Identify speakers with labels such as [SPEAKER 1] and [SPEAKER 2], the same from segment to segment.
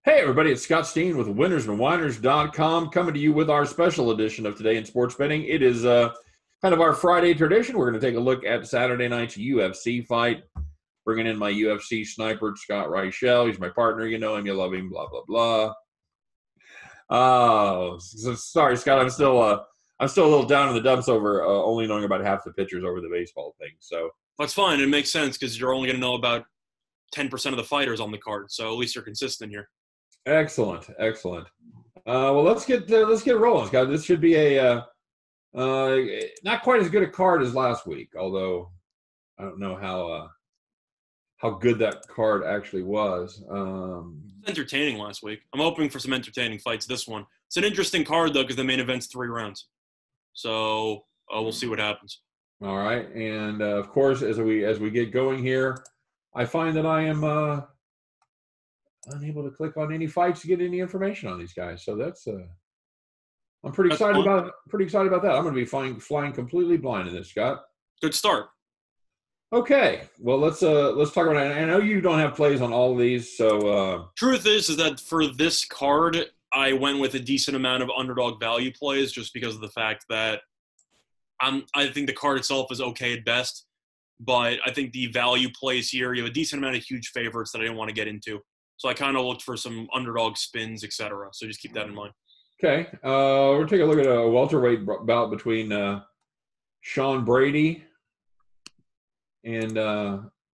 [SPEAKER 1] Hey, everybody, it's Scott Steen with winnersandwhiners.com coming to you with our special edition of Today in Sports Betting. It is kind of our Friday tradition. We're going to take a look at Saturday night's UFC fight, bringing in my UFC sniper, Scott Reichel. He's my partner. You know him, you love him, blah, blah, blah. Sorry, Scott, I'm still a little down in the dumps over only knowing about half the pitchers over the baseball thing. So
[SPEAKER 2] that's fine. It makes sense because you're only going to know about 10% of the fighters on the card. So at least you're consistent here.
[SPEAKER 1] Excellent. Well, let's get rolling, Scott. This should be a not quite as good a card as last week, although I don't know how good that card actually was.
[SPEAKER 2] Entertaining last week. I'm hoping for some entertaining fights this one. It's an interesting card though because the main event's 3 rounds, so we'll see what happens.
[SPEAKER 1] All right, and of course, as we get going here, I find that I am unable to click on any fights to get any information on these guys. So that's I'm pretty excited about that. I'm going to be flying completely blind in this, Scott.
[SPEAKER 2] Good start.
[SPEAKER 1] Okay, well let's talk about it. I know you don't have plays on all of these, so
[SPEAKER 2] truth is that for this card, I went with a decent amount of underdog value plays just because of the fact that I think the card itself is okay at best, but I think the value plays here, you have a decent amount of huge favorites that I didn't want to get into. So I kind of looked for some underdog spins, etc. So just keep that in mind.
[SPEAKER 1] Okay. We'll take a look at a welterweight bout between Sean Brady and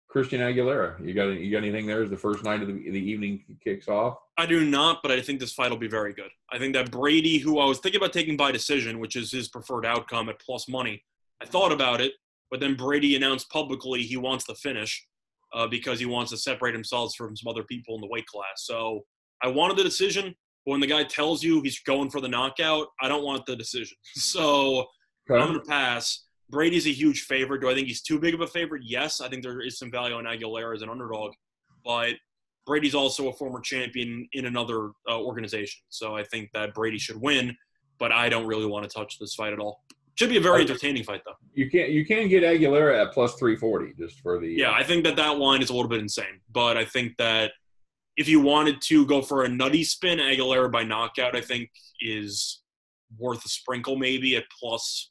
[SPEAKER 1] Christian Aguilera. You got anything there as the first night of the evening kicks off?
[SPEAKER 2] I do not, but I think this fight will be very good. I think that Brady, who I was thinking about taking by decision, which is his preferred outcome at plus money, I thought about it, but then Brady announced publicly he wants the finish. Because he wants to separate himself from some other people in the weight class. So I wanted the decision, but when the guy tells you he's going for the knockout, I don't want the decision. So okay. I'm going to pass. Brady's a huge favorite. Do I think he's too big of a favorite? Yes. I think there is some value on Aguilar as an underdog. But Brady's also a former champion in another organization. So I think that Brady should win, but I don't really want to touch this fight at all. Should be a very entertaining fight, though.
[SPEAKER 1] You can get Aguilera at plus 340 just for the.
[SPEAKER 2] Yeah, I think that line is a little bit insane, but I think that if you wanted to go for a nutty spin, Aguilera by knockout, I think is worth a sprinkle maybe at plus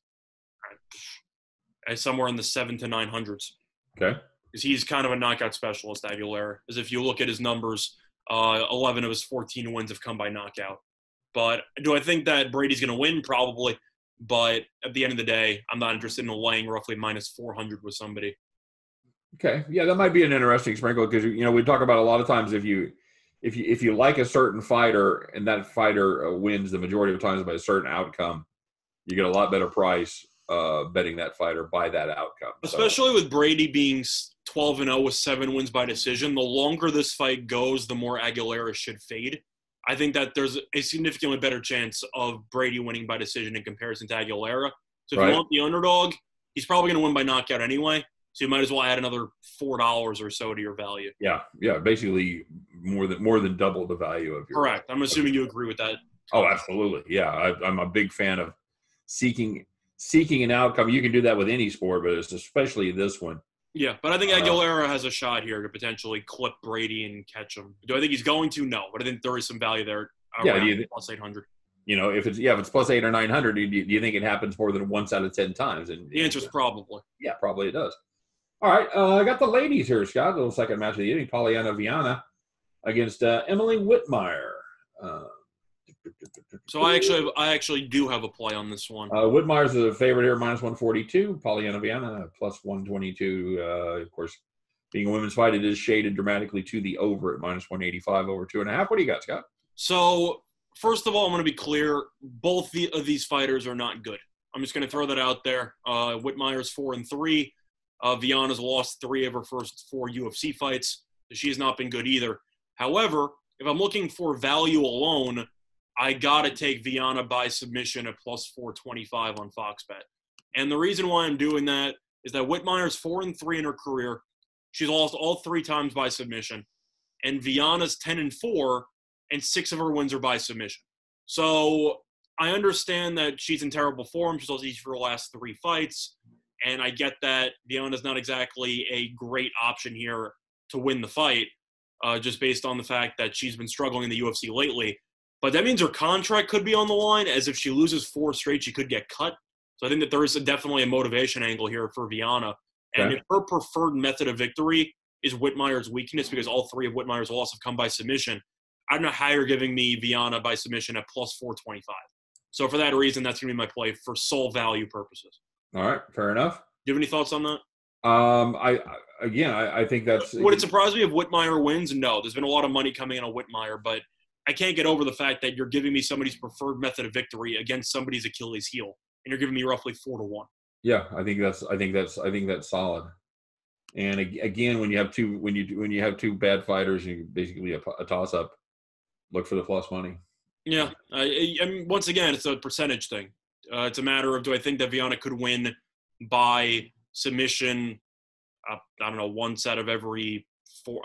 [SPEAKER 2] somewhere in the 700 to 900s.
[SPEAKER 1] Okay.
[SPEAKER 2] Because he's kind of a knockout specialist, Aguilera. As if you look at his numbers, 11 of his 14 wins have come by knockout. But do I think that Brady's going to win? Probably. But at the end of the day, I'm not interested in laying roughly minus 400 with somebody.
[SPEAKER 1] Okay, yeah, that might be an interesting sprinkle because we talk about a lot of times if you like a certain fighter and that fighter wins the majority of times by a certain outcome, you get a lot better price betting that fighter by that outcome.
[SPEAKER 2] Especially with Brady being 12-0 with 7 wins by decision, the longer this fight goes, the more Aguilera should fade. I think that there's a significantly better chance of Brady winning by decision in comparison to Aguilera. So if you want the underdog, he's probably going to win by knockout anyway. So you might as well add another $4 or so to your value.
[SPEAKER 1] Yeah, basically more than double the value of your.
[SPEAKER 2] Correct. I'm assuming you agree with that.
[SPEAKER 1] Oh, absolutely. Yeah, I'm a big fan of seeking an outcome. You can do that with any sport, but it's especially this one.
[SPEAKER 2] Yeah, but I think Aguilera has a shot here to potentially clip Brady and catch him. Do I think he's going to? No, but I think there is some value there. Plus 800.
[SPEAKER 1] If it's plus 800 or 900, do you think it happens more than once out of 10 times? And
[SPEAKER 2] the answer is probably.
[SPEAKER 1] Yeah, probably it does. All right, I got the ladies here, Scott. The second match of the evening, Viana against Emily Whitmire.
[SPEAKER 2] So I actually do have a play on this one.
[SPEAKER 1] Whitmire's a favorite here, minus 142. Viana plus 122. Of course, being a women's fight, it is shaded dramatically to the over at minus 185 over 2.5. What do you got, Scott?
[SPEAKER 2] So first of all, I'm going to be clear. Both of these fighters are not good. I'm just going to throw that out there. Whitmire's 4-3. Viana's lost 3 of her first 4 UFC fights. She has not been good either. However, if I'm looking for value alone, I got to take Viana by submission at plus 425 on Fox Bet. And the reason why I'm doing that is that Whitmire's 4-3 in her career. She's lost all 3 times by submission. And Viana's 10-4, and 6 of her wins are by submission. So I understand that she's in terrible form. She's lost each of her last 3 fights. And I get that Viana's not exactly a great option here to win the fight. just based on the fact that she's been struggling in the UFC lately. But that means her contract could be on the line, as if she loses 4 straight, she could get cut. So I think that there is definitely a motivation angle here for Viana. And if her preferred method of victory is Whitmire's weakness, because all 3 of Whitmire's losses have come by submission, I don't know how you're giving me Viana by submission at plus 425. So for that reason, that's going to be my play for sole value purposes.
[SPEAKER 1] All right, fair enough.
[SPEAKER 2] Do you have any thoughts on that?
[SPEAKER 1] I think that's.
[SPEAKER 2] Would it surprise me if Whitmire wins? No, there's been a lot of money coming in on Whitmire, but I can't get over the fact that you're giving me somebody's preferred method of victory against somebody's Achilles heel, and you're giving me roughly 4-1.
[SPEAKER 1] Yeah, I think that's solid. And again, when you have two bad fighters, you basically a toss up. Look for the plus money.
[SPEAKER 2] Yeah, I mean, once again, it's a percentage thing. It's a matter of, do I think that Viana could win by submission? I don't know, 1 set of every 4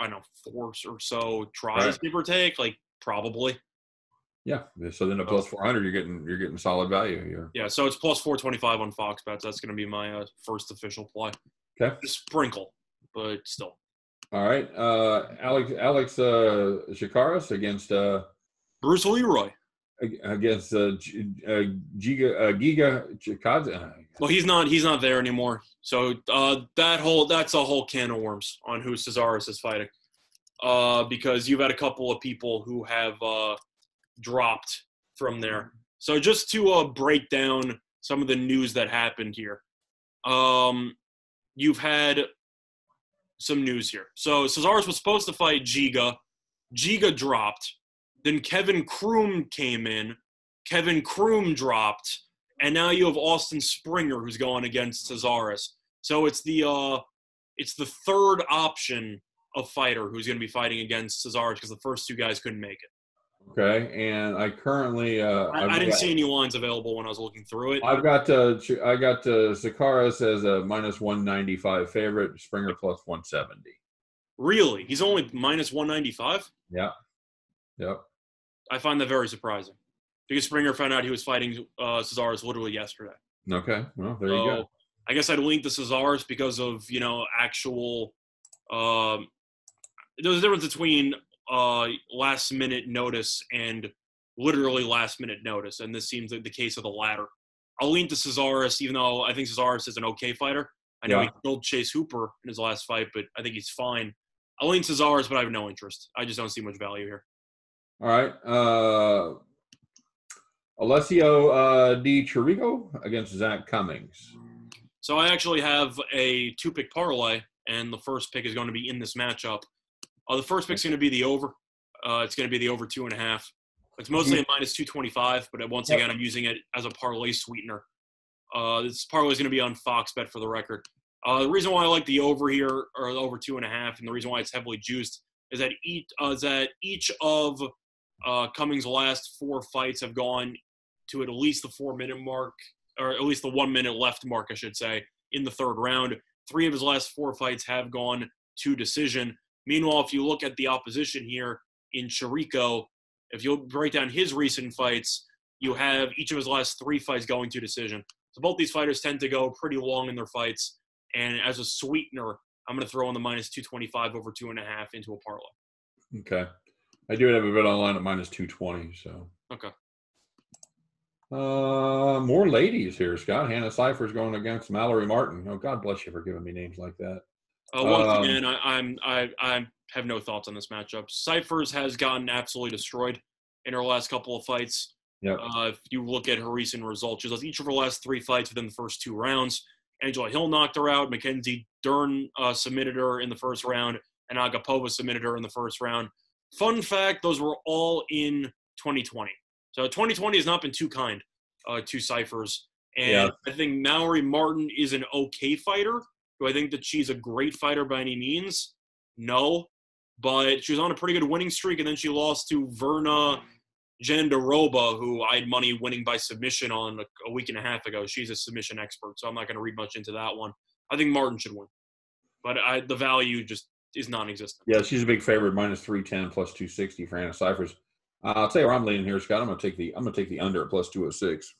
[SPEAKER 2] or so tries,
[SPEAKER 1] right.
[SPEAKER 2] Give or take. Like, probably.
[SPEAKER 1] Yeah. So then a plus 400, you're getting solid value here.
[SPEAKER 2] Yeah. So it's plus 425 on Fox Bets. That's going to be my first official play.
[SPEAKER 1] Okay.
[SPEAKER 2] A sprinkle, but still.
[SPEAKER 1] All right. Alex Shikaris against
[SPEAKER 2] Bruce Leroy.
[SPEAKER 1] Against Giga Chikadze.
[SPEAKER 2] Well, he's not there anymore. So that's a whole can of worms on who Cesaris is fighting. Because you've had a couple of people who have dropped from there. So just to break down some of the news that happened here. You've had some news here. So Cesaris was supposed to fight Giga. Giga dropped. Then Kevin Kroom came in. Kevin Kroom dropped. And now you have Austin Springer who's going against Cesaris. So it's the third option of fighter who's going to be fighting against Cesaris because the first 2 guys couldn't make it.
[SPEAKER 1] Okay, and I currently
[SPEAKER 2] I didn't see any lines available when I was looking through it.
[SPEAKER 1] I got Sakaris as a minus 195 favorite, Springer plus 170.
[SPEAKER 2] Really? He's only minus 195?
[SPEAKER 1] Yeah. Yep.
[SPEAKER 2] I find that very surprising because Springer found out he was fighting Cesaris literally yesterday.
[SPEAKER 1] Okay, well, there you go.
[SPEAKER 2] I guess I'd lean to Cesaris because of, actual there's a difference between last-minute notice and literally last-minute notice, and this seems like the case of the latter. I'll lean to Cesaris, even though I think Cesaris is an okay fighter. I know he killed Chase Hooper in his last fight, but I think he's fine. I'll lean Cesaris, but I have no interest. I just don't see much value here.
[SPEAKER 1] All right. Alessio Di Chirico against Zach Cummings.
[SPEAKER 2] So I actually have a 2-pick parlay, and the first pick is going to be in this matchup. The first pick is going to be the over. It's going to be the over 2.5. It's mostly a minus 225, but once again, I'm using it as a parlay sweetener. This parlay is going to be on Fox Bet for the record. The reason why I like the over here, or the over 2.5, and the reason why it's heavily juiced, is that each of Cummings' last 4 fights have gone to at least the 4-minute mark, or at least the 1 minute left mark, I should say, in the 3rd round. 3 of his last 4 fights have gone to decision. Meanwhile, if you look at the opposition here in Chirico, if you'll break down his recent fights, you have each of his last 3 fights going to decision. So both these fighters tend to go pretty long in their fights. And as a sweetener, I'm going to throw in the minus 225 over 2.5 into a parlay.
[SPEAKER 1] Okay. I do have a bit online at minus 220, so.
[SPEAKER 2] Okay.
[SPEAKER 1] More ladies here, Scott. Hannah Cyphers going against Mallory Martin. Oh, God bless you for giving me names like that.
[SPEAKER 2] Once again, I have no thoughts on this matchup. Cyphers has gotten absolutely destroyed in her last couple of fights.
[SPEAKER 1] Yep.
[SPEAKER 2] If you look at her recent results, she's lost each of her last 3 fights within the first 2 rounds. Angela Hill knocked her out. Mackenzie Dern submitted her in the first round, and Agapova submitted her in the first round. Fun fact, those were all in 2020. So 2020 has not been too kind to Cyphers. And I think Mallory Martin is an okay fighter. Do I think that she's a great fighter by any means? No. But she was on a pretty good winning streak, and then she lost to Verna Jandaroba, who I had money winning by submission on a week and a half ago. She's a submission expert, so I'm not going to read much into that one. I think Martin should win. But the value just is non-existent.
[SPEAKER 1] Yeah, she's a big favorite, minus 310, plus 260 for Hannah Cyphers. I'll tell you where I'm leaning here, Scott. I'm going to take the under at plus 206.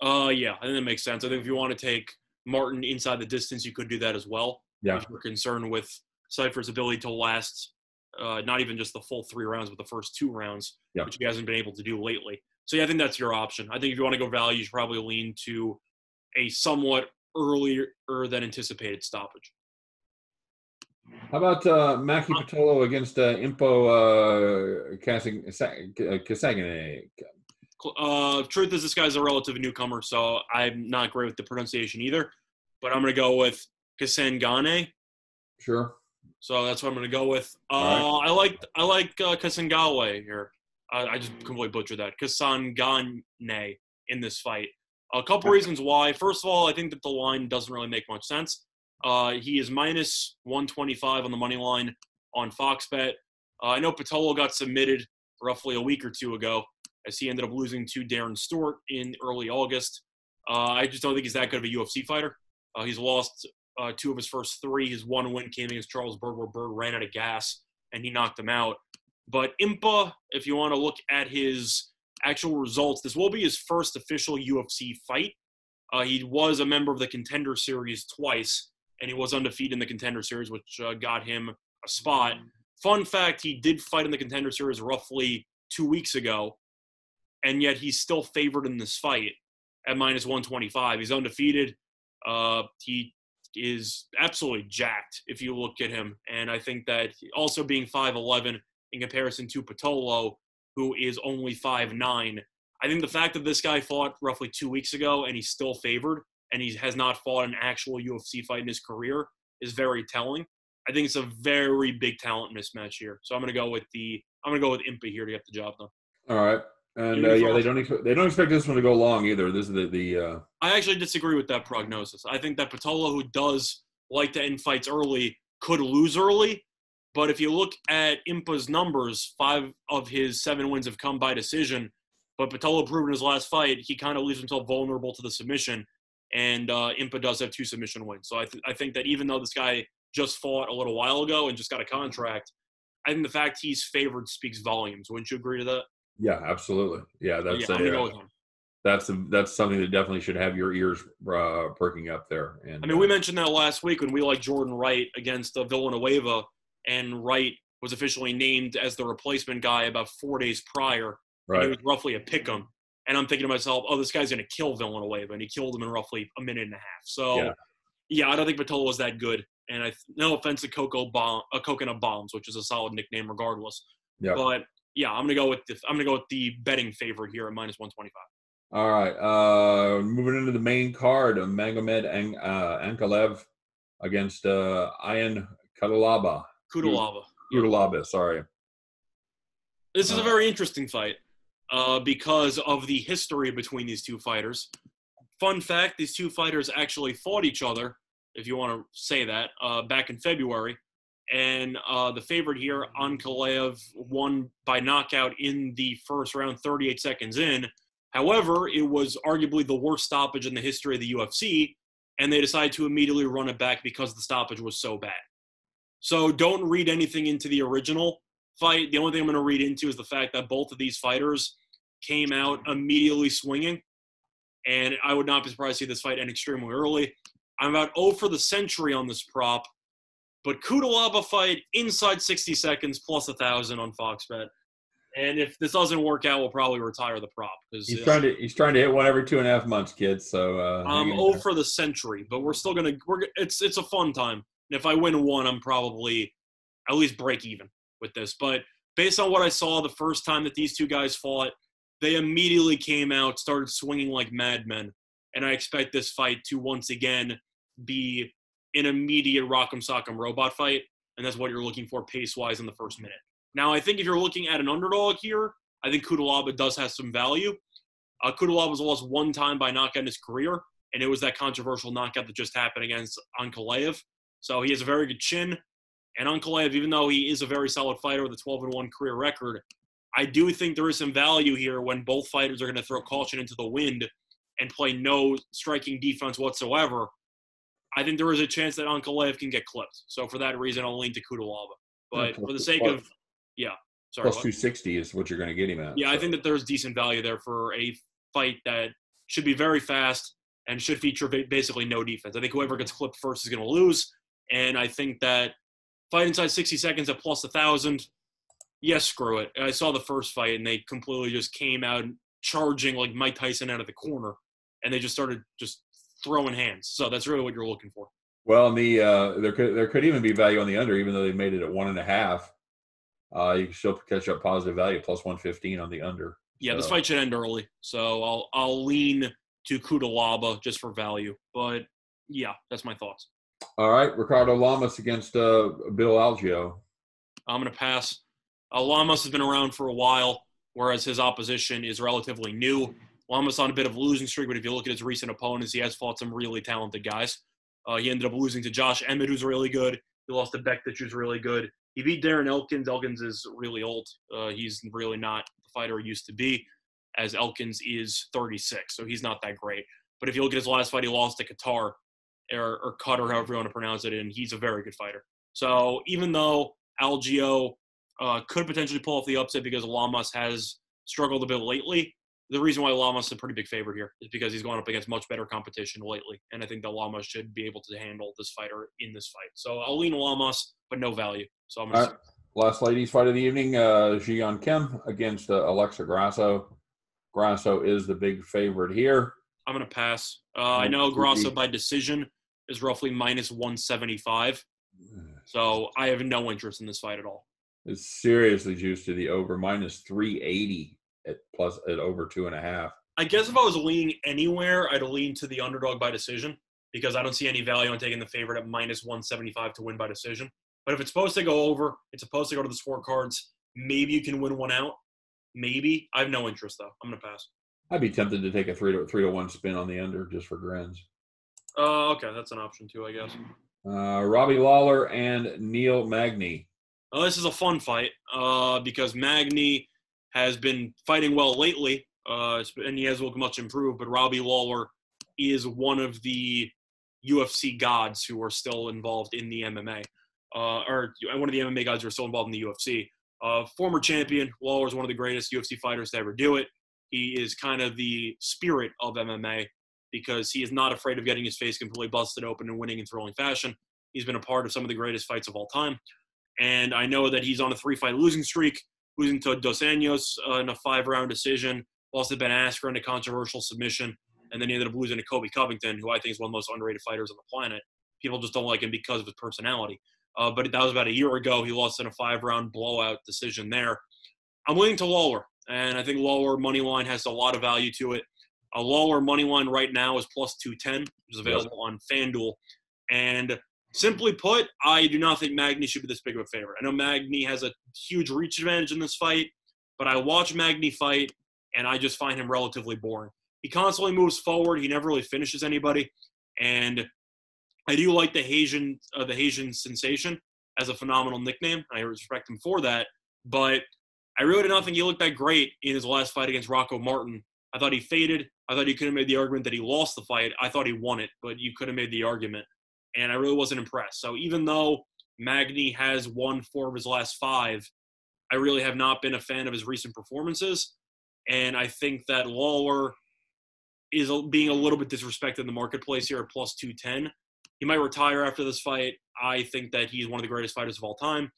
[SPEAKER 2] Yeah, I think that makes sense. I think if you want to take Martin inside the distance, you could do that as well.
[SPEAKER 1] Yeah.
[SPEAKER 2] If you're concerned with Cypher's ability to last not even just the full 3 rounds, but the first 2 rounds,
[SPEAKER 1] Yeah.
[SPEAKER 2] which he hasn't been able to do lately. So, yeah, I think that's your option. I think if you want to go value, you should probably lean to a somewhat earlier than anticipated stoppage.
[SPEAKER 1] How about Mackie Patolo against Impo Casagane?
[SPEAKER 2] Truth is, this guy's a relative newcomer, so I'm not great with the pronunciation either. But I'm going to go with Kasangane.
[SPEAKER 1] Sure.
[SPEAKER 2] So that's what I'm going to go with.
[SPEAKER 1] Right.
[SPEAKER 2] I like Kasangawe here. I just completely butchered that. Kasangane in this fight. A couple reasons why. First of all, I think that the line doesn't really make much sense. He is minus 125 on the money line on Fox Bet. I know Patolo got submitted roughly a week or 2 ago, as he ended up losing to Darren Stewart in early August. I just don't think he's that good of a UFC fighter. He's lost 2 of his first 3. His 1 win came against Charles Bird, where Bird ran out of gas, and he knocked him out. But Impa, if you want to look at his actual results, this will be his first official UFC fight. He was a member of the Contender Series twice, and he was undefeated in the Contender Series, which got him a spot. Fun fact, he did fight in the Contender Series roughly 2 weeks ago, and yet he's still favored in this fight at minus 125. He's undefeated. He is absolutely jacked if you look at him. And I think that also being 5'11", in comparison to Patolo, who is only 5'9", I think the fact that this guy fought roughly 2 weeks ago and he's still favored and he has not fought an actual UFC fight in his career is very telling. I think it's a very big talent mismatch here. So I'm going to go with Impa here to get the job done.
[SPEAKER 1] All right. And they don't expect this one to go long either. This is the
[SPEAKER 2] I actually disagree with that prognosis. I think that Patolo, who does like to end fights early, could lose early. But if you look at Impa's numbers, 5 of his 7 wins have come by decision. But Patolo proved in his last fight, he kind of leaves himself vulnerable to the submission. And Impa does have 2 submission wins. So I think that even though this guy just fought a little while ago and just got a contract, I think the fact he's favored speaks volumes. Wouldn't you agree to that?
[SPEAKER 1] Yeah, absolutely. Yeah,
[SPEAKER 2] I'm gonna go with him.
[SPEAKER 1] That's something that definitely should have your ears perking up there. And
[SPEAKER 2] I mean, we mentioned that last week when we liked Jordan Wright against Villanueva, and Wright was officially named as the replacement guy about 4 days prior.
[SPEAKER 1] Right.
[SPEAKER 2] And it was roughly a pick'em. And I'm thinking to myself, oh, this guy's going to kill Villanueva. And he killed him in roughly a minute and a half. So, yeah I don't think Patolo was that good. And no offense to Coconut Bombs, which is a solid nickname regardless. Yeah. But, yeah, I'm going to go with the betting favorite here at minus 125.
[SPEAKER 1] All right. Moving into the main card, Magomed Ankalaev against Ian Cutelaba, sorry.
[SPEAKER 2] This is a very interesting fight because of the history between these two fighters. Fun fact, these two fighters actually fought each other, if you want to say that, back in February. And the favorite here, Ankalaev, won by knockout in the first round, 38 seconds in. However, it was arguably the worst stoppage in the history of the UFC, and they decided to immediately run it back because the stoppage was so bad. So don't read anything into the original fight. The only thing I'm going to read into is the fact that both of these fighters came out immediately swinging, and I would not be surprised to see this fight end extremely early. I'm about 0 for the century on this prop, but Cutelaba fight inside 60 seconds plus 1,000 on Fox Bet. And if this doesn't work out, we'll probably retire the prop because
[SPEAKER 1] he's trying to hit one every 2.5 months, kids. So
[SPEAKER 2] I'm 0 for the century, but we're still it's a fun time. And if I win one, I'm probably at least break even with this. But based on what I saw the first time that these two guys fought, they immediately came out, started swinging like madmen, and I expect this fight to once again be an immediate rock'em sock'em robot fight, and that's what you're looking for pace-wise in the first minute. Now, I think if you're looking at an underdog here, I think Cutelaba does have some value. Cutelaba's lost one time by knockout in his career, and it was that controversial knockout that just happened against Ankalaev. So he has a very good chin. And Ankalaev, even though he is a very solid fighter with a 12-1 career record, I do think there is some value here when both fighters are going to throw caution into the wind and play no striking defense whatsoever. I think there is a chance that Ankalaev can get clipped. So for that reason, I'll lean to Cutelaba. But for the sake of –
[SPEAKER 1] plus 260 is what you're going to get him at.
[SPEAKER 2] Yeah, so. I think that there's decent value there for a fight that should be very fast and should feature basically no defense. I think whoever gets clipped first is going to lose. And I think that Fight inside 60 seconds at plus 1,000. Yes, screw it. I saw the first fight, and they completely just came out charging like Mike Tyson out of the corner, and they just started just throwing hands. So that's really what you're looking for.
[SPEAKER 1] Well, there could even be value on the under, even though they made it at 1.5. You can still catch up positive value, plus 115 on the under.
[SPEAKER 2] Yeah,
[SPEAKER 1] so.
[SPEAKER 2] This fight should end early, so I'll lean to Kubala just for value. But yeah, that's my thoughts.
[SPEAKER 1] All right, Ricardo Llamas against Bill Algeo.
[SPEAKER 2] I'm gonna pass. Llamas has been around for a while, whereas his opposition is relatively new. Llamas on a bit of a losing streak, but if you look at his recent opponents, he has fought some really talented guys. He ended up losing to Josh Emmett, who's really good. He lost to Bektic, who's really good. He beat Darren Elkins. Elkins is really old. He's really not the fighter he used to be, as Elkins is 36, so he's not that great. But if you look at his last fight, he lost to Qatar, or Qatar, however you want to pronounce it, and he's a very good fighter. So even though Algeo could potentially pull off the upset because Llamas has struggled a bit lately, the reason why Llamas is a pretty big favorite here is because he's gone up against much better competition lately, and I think that Llamas should be able to handle this fighter in this fight. So I'll lean Llamas, but no value. So I'm going to
[SPEAKER 1] last ladies fight of the evening, Jiyeon Kim against Alexa Grasso. Grasso is the big favorite here.
[SPEAKER 2] I'm going to pass. I know Grasso by decision is roughly minus 175, so I have no interest in this fight at all.
[SPEAKER 1] It's seriously juiced to the over, minus 380 at over 2.5.
[SPEAKER 2] I guess if I was leaning anywhere, I'd lean to the underdog by decision because I don't see any value on taking the favorite at minus 175 to win by decision. But if it's supposed to go over, it's supposed to go to the scorecards. Maybe you can win one out. Maybe. I have no interest, though. I'm going to pass.
[SPEAKER 1] I'd be tempted to take a 3-1 spin on the under just for grins.
[SPEAKER 2] Okay. That's an option, too, I guess.
[SPEAKER 1] Robbie Lawlor and Neil Magny.
[SPEAKER 2] This is a fun fight because Magny has been fighting well lately, and he has looked much improved, but Robbie Lawlor is one of the UFC gods who are still involved in the MMA, or one of the MMA guys who are still involved in the UFC. Former champion, Lawlor is one of the greatest UFC fighters to ever do it. He is kind of the spirit of MMA because he is not afraid of getting his face completely busted open and winning in thrilling fashion. He's been a part of some of the greatest fights of all time. And I know that he's on a 3-fight losing streak, losing to Dos Anjos in a 5-round decision, lost to Ben Askren in a controversial submission, and then he ended up losing to Kobe Covington, who I think is one of the most underrated fighters on the planet. People just don't like him because of his personality. But that was about a year ago. He lost in a 5-round blowout decision there. I'm leaning to Lawlor, and I think Lawlor money line has a lot of value to it. A Lawlor money line right now is plus 210, which is available on FanDuel. And simply put, I do not think Magny should be this big of a favorite. I know Magny has a huge reach advantage in this fight, but I watch Magny fight, and I just find him relatively boring. He constantly moves forward. He never really finishes anybody. And I do like the Haitian sensation as a phenomenal nickname. I respect him for that. But I really did not think he looked that great in his last fight against Rocco Martin. I thought he faded. I thought you could have made the argument that he lost the fight. I thought he won it, but you could have made the argument. And I really wasn't impressed. So even though Magny has won 4 of his last 5, I really have not been a fan of his recent performances. And I think that Lawlor is being a little bit disrespected in the marketplace here at plus 210. He might retire after this fight. I think that he's one of the greatest fighters of all time.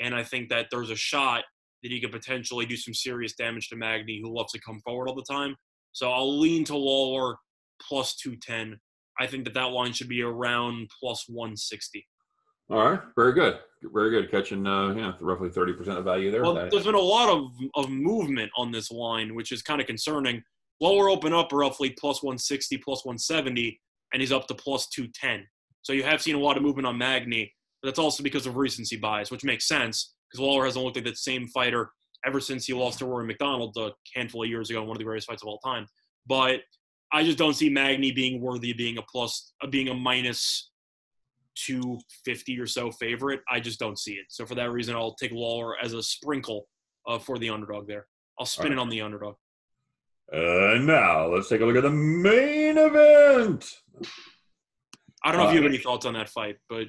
[SPEAKER 2] And I think that there's a shot that he could potentially do some serious damage to Magny, who loves to come forward all the time. So I'll lean to Lawlor plus 210. I think that line should be around plus 160.
[SPEAKER 1] All right. Very good. Very good. Catching roughly 30% of value there.
[SPEAKER 2] Well, there's been a lot of movement on this line, which is kind of concerning. Lawlor open up roughly plus 160, plus 170, and he's up to plus 210. So you have seen a lot of movement on Magny, but that's also because of recency bias, which makes sense because Lawlor hasn't looked like that same fighter ever since he lost to Rory McDonald a handful of years ago in one of the greatest fights of all time. But I just don't see Magny being worthy of being a minus 250 or so favorite. I just don't see it. So for that reason, I'll take Lawlor as a sprinkle for the underdog there. I'll spin it on the underdog.
[SPEAKER 1] Now let's take a look at the main event.
[SPEAKER 2] I don't know if you have any thoughts on that fight, but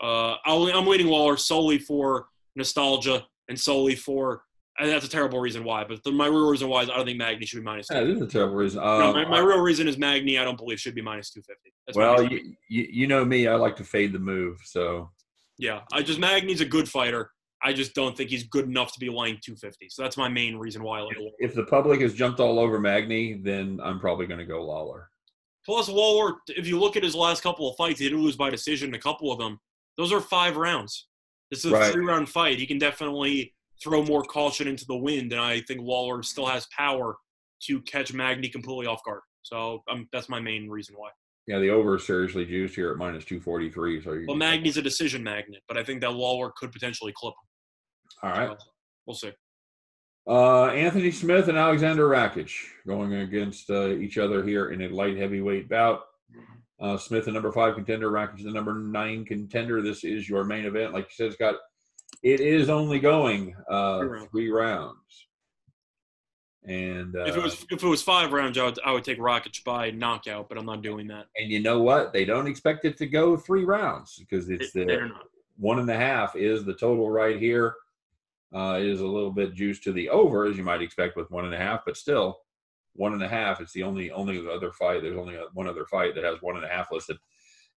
[SPEAKER 2] I'm leaning Lawlor solely for nostalgia and solely for – and that's a terrible reason why, but my real reason why is I don't think Magny should be minus 250.
[SPEAKER 1] Yeah, this is a terrible reason.
[SPEAKER 2] My real reason is Magny I don't believe should be minus 250.
[SPEAKER 1] That's you know me. I like to fade the move, so
[SPEAKER 2] Yeah, Magny's a good fighter. I just don't think he's good enough to be laying 250. So that's my main reason why I like Lawlor.
[SPEAKER 1] If the public has jumped all over Magny, then I'm probably going to go Lawlor.
[SPEAKER 2] Plus, Lawlor, if you look at his last couple of fights, he did lose by decision, a couple of them. Those are 5 rounds. This is a 3-round fight. He can definitely throw more caution into the wind, and I think Lawlor still has power to catch Magny completely off guard. So that's my main reason why.
[SPEAKER 1] Yeah, the over is seriously juiced here at minus 243. So
[SPEAKER 2] Magny's a decision magnet, but I think that Lawlor could potentially clip him.
[SPEAKER 1] All right.
[SPEAKER 2] So, we'll see.
[SPEAKER 1] Anthony Smith and Alexander Rakic going against each other here in a light heavyweight bout. Smith, the number 5 contender. Rakic, the number 9 contender. This is your main event. Like you said, it is only going 3 rounds. And
[SPEAKER 2] if it was 5 rounds, I would take Rakic by knockout, but I'm not doing that.
[SPEAKER 1] And you know what? They don't expect it to go 3 rounds because it's
[SPEAKER 2] they're not.
[SPEAKER 1] 1.5 is the total right here. It is a little bit juiced to the over, as you might expect with 1.5, but still 1.5. It's the only other fight. There's only one other fight that has 1.5 listed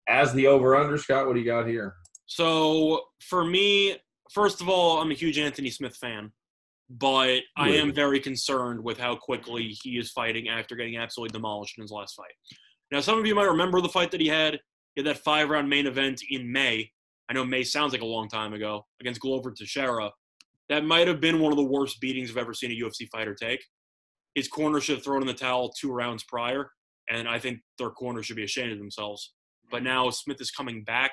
[SPEAKER 1] as the over/under. Scott, what do you got here?
[SPEAKER 2] So for me, first of all, I'm a huge Anthony Smith fan. But I am very concerned with how quickly he is fighting after getting absolutely demolished in his last fight. Now, some of you might remember the fight that he had. He had that 5-round main event in May. I know May sounds like a long time ago, against Glover Teixeira. That might have been one of the worst beatings I've ever seen a UFC fighter take. His corner should have thrown in the towel 2 rounds prior, and I think their corner should be ashamed of themselves. But now Smith is coming back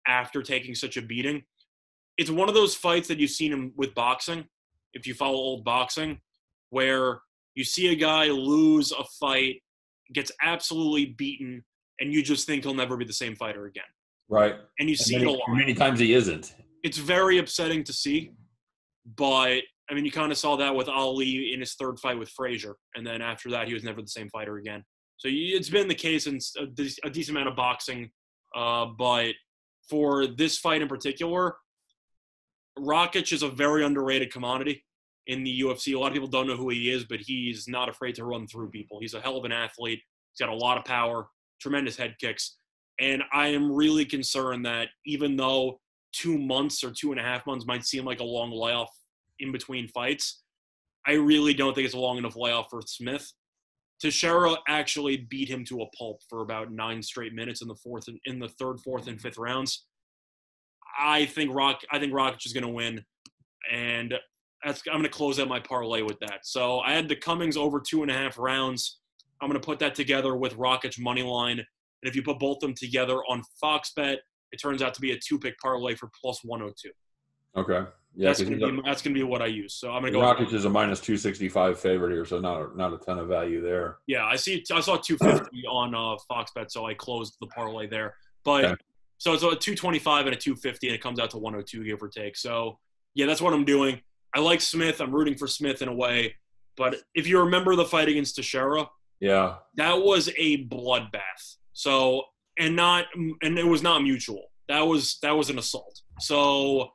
[SPEAKER 2] after taking such a beating. It's one of those fights that you've seen him with boxing, if you follow old boxing, where you see a guy lose a fight, gets absolutely beaten, and you just think he'll never be the same fighter again.
[SPEAKER 1] Right.
[SPEAKER 2] And you see it a lot.
[SPEAKER 1] Many times he isn't.
[SPEAKER 2] It's very upsetting to see, but, I mean, you kind of saw that with Ali in his 3rd fight with Frazier, and then after that, he was never the same fighter again. So it's been the case in a decent amount of boxing, but for this fight in particular, Rakic is a very underrated commodity in the UFC. A lot of people don't know who he is, but he's not afraid to run through people. He's a hell of an athlete. He's got a lot of power, tremendous head kicks. And I am really concerned that even though 2 months or 2.5 months might seem like a long layoff in between fights, I really don't think it's a long enough layoff for Smith. Teixeira actually beat him to a pulp for about 9 straight minutes in the 3rd, 4th, and 5th rounds. I think Rakic is going to win, and I'm going to close out my parlay with that. So I had the Cummings over 2.5 rounds. I'm going to put that together with Rakic money line, and if you put both of them together on Fox Bet, it turns out to be a 2-pick parlay for plus 102.
[SPEAKER 1] Okay, yeah,
[SPEAKER 2] that's going to be what I use. So I'm going to go.
[SPEAKER 1] Rakic is a minus 265 favorite here, so not a ton of value there.
[SPEAKER 2] Yeah, I saw 250 on Fox Bet, so I closed the parlay there, but. Okay. So it's a 225 and a 250, and it comes out to 102, give or take. So, yeah, that's what I'm doing. I like Smith. I'm rooting for Smith in a way. But if you remember the fight against Teixeira,
[SPEAKER 1] yeah, that
[SPEAKER 2] was a bloodbath. So, and it was not mutual. That was an assault. So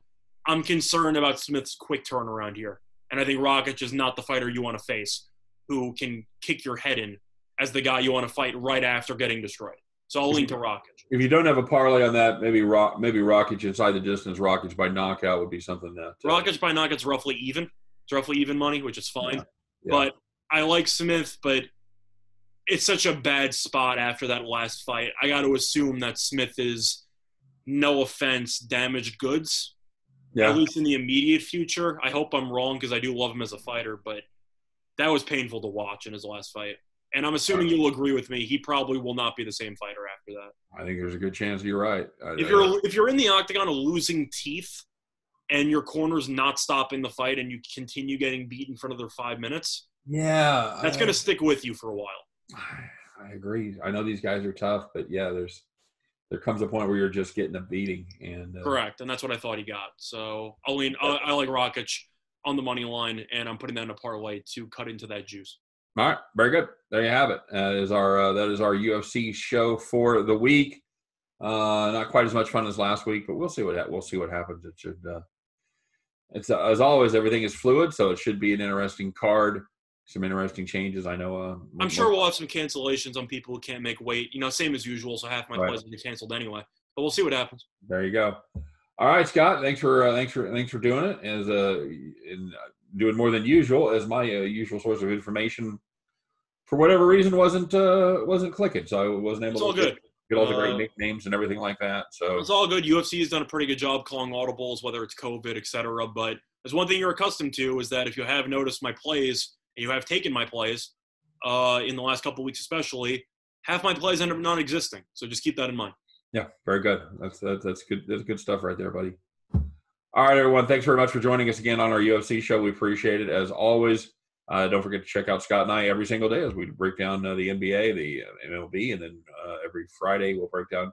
[SPEAKER 2] I'm concerned about Smith's quick turnaround here. And I think Rakic is not the fighter you want to face who can kick your head in as the guy you want to fight right after getting destroyed. So I'll lean to Rakic.
[SPEAKER 1] If you don't have a parlay on that, maybe Rakic inside the distance, Rakic by knockout would be something that
[SPEAKER 2] Rakic by knockout's roughly even. It's roughly even money, which is fine.
[SPEAKER 1] Yeah.
[SPEAKER 2] But I like Smith, but it's such a bad spot after that last fight. I got to assume that Smith is, no offense, damaged goods. Yeah. At least in the immediate future. I hope I'm wrong because I do love him as a fighter, but that was painful to watch in his last fight. And I'm assuming you'll agree with me. He probably will not be the same fighter after that.
[SPEAKER 1] I think there's a good chance you're right.
[SPEAKER 2] If you're in the octagon of losing teeth and your corner's not stopping the fight and you continue getting beaten for another 5 minutes, that's going to stick with you for a while.
[SPEAKER 1] I agree. I know these guys are tough, but yeah, there comes a point where you're just getting a beating. And
[SPEAKER 2] correct, and that's what I thought he got. So I like Rakic on the money line, and I'm putting that in a parlay to cut into that juice.
[SPEAKER 1] All right, very good. There you have it. That is our UFC show for the week. Not quite as much fun as last week, but we'll see what happens. It should. It's as always, everything is fluid, so it should be an interesting card. Some interesting changes. I know.
[SPEAKER 2] I'm sure we'll have some cancellations on people who can't make weight. Same as usual. So half my plays will be canceled anyway. But we'll see what happens.
[SPEAKER 1] There you go. All right, Scott. Thanks for doing it and doing more than usual, as my usual source of information for whatever reason wasn't clicking, so I wasn't
[SPEAKER 2] It's
[SPEAKER 1] able
[SPEAKER 2] all
[SPEAKER 1] to
[SPEAKER 2] good.
[SPEAKER 1] get all the great nicknames and everything like that. So
[SPEAKER 2] It's all good. UFC has done a pretty good job calling audibles, whether it's COVID, etc. But there's one thing you're accustomed to is that if you have noticed my plays and you have taken my plays in the last couple of weeks, especially, half my plays end up non-existing. So just keep that in mind.
[SPEAKER 1] yeah, very good. That's good. That's good stuff right there, buddy. All right, everyone. Thanks very much for joining us again on our UFC show. We appreciate it as always. Don't forget to check out Scott and I every single day as we break down the NBA, the MLB, and then every Friday we'll break down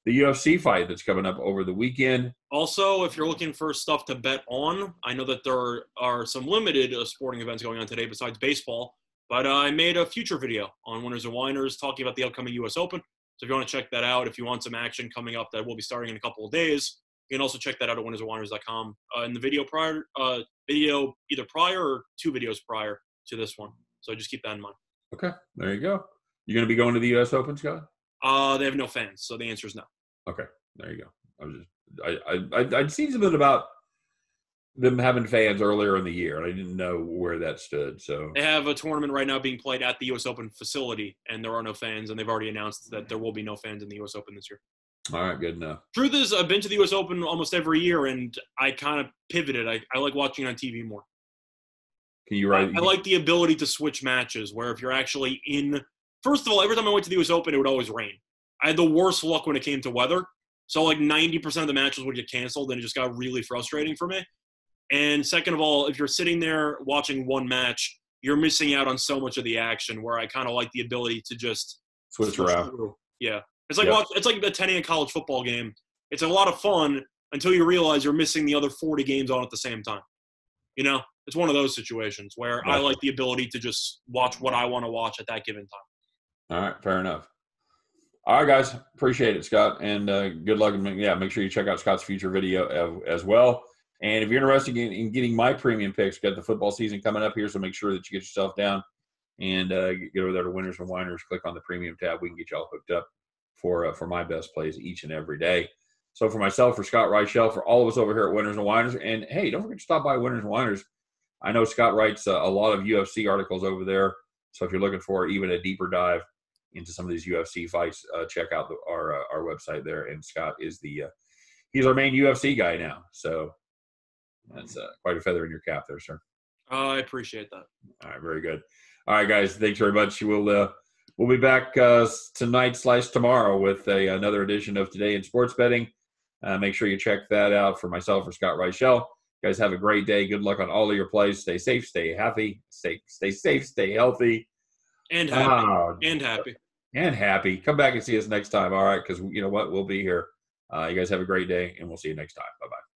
[SPEAKER 1] the UFC fight that's coming up over the weekend.
[SPEAKER 2] Also, if you're looking for stuff to bet on, I know that there are some limited sporting events going on today besides baseball, but I made a future video on winners and whiners talking about the upcoming U.S. Open. So if you want to check that out, if you want some action coming up that will be starting in a couple of days, you can also check that out at winnersandwhiners.com. In the video either prior or 2 videos prior to this one. So just keep that in mind.
[SPEAKER 1] Okay, there you go. You going to be going to the U.S. Open, Scott?
[SPEAKER 2] They have no fans, so the answer is no.
[SPEAKER 1] Okay, there you go. I'd seen something about them having fans earlier in the year, and I didn't know where that stood. So
[SPEAKER 2] they have a tournament right now being played at the U.S. Open facility, and there are no fans, and they've already announced that there will be no fans in the U.S. Open this year.
[SPEAKER 1] All right, good enough.
[SPEAKER 2] Truth is, I've been to the U.S. Open almost every year, and I kind of pivoted. I like watching it on TV more.
[SPEAKER 1] Can you write?
[SPEAKER 2] I like the ability to switch matches, where if you're actually in – first of all, every time I went to the U.S. Open, it would always rain. I had the worst luck when it came to weather. So, 90% of the matches would get canceled, and it just got really frustrating for me. And second of all, if you're sitting there watching one match, you're missing out on so much of the action, where I kind of like the ability to just
[SPEAKER 1] switch around.
[SPEAKER 2] Through. Yeah. It's like it's like attending a college football game. It's a lot of fun until you realize you're missing the other 40 games on at the same time. It's one of those situations where I like the ability to just watch what I want to watch at that given time.
[SPEAKER 1] All right, fair enough. All right, guys, appreciate it, Scott, and good luck. And make sure you check out Scott's future video as well. And if you're interested in getting my premium picks, got the football season coming up here, so make sure that you get yourself down and get over there to Winners and Whiners. Click on the premium tab. We can get you all hooked up for my best plays each and every day. So for myself, for Scott Reichel, for all of us over here at Winners and Whiners, and hey, don't forget to stop by Winners and Whiners. I know Scott writes a lot of UFC articles over there, so if you're looking for even a deeper dive into some of these UFC fights, check out our website there. And Scott is he's our main UFC guy now, so that's quite a feather in your cap there, sir.
[SPEAKER 2] I appreciate that.
[SPEAKER 1] All right, very good. All right, guys, thanks very much. We'll be back tonight/tomorrow with another edition of Today in Sports Betting. Make sure you check that out for myself, for Scott Reichel. You guys have a great day. Good luck on all of your plays. Stay safe, stay happy, stay safe, stay healthy.
[SPEAKER 2] And happy.
[SPEAKER 1] And happy. Come back and see us next time, all right? Because you know what? We'll be here. You guys have a great day, and we'll see you next time. Bye-bye.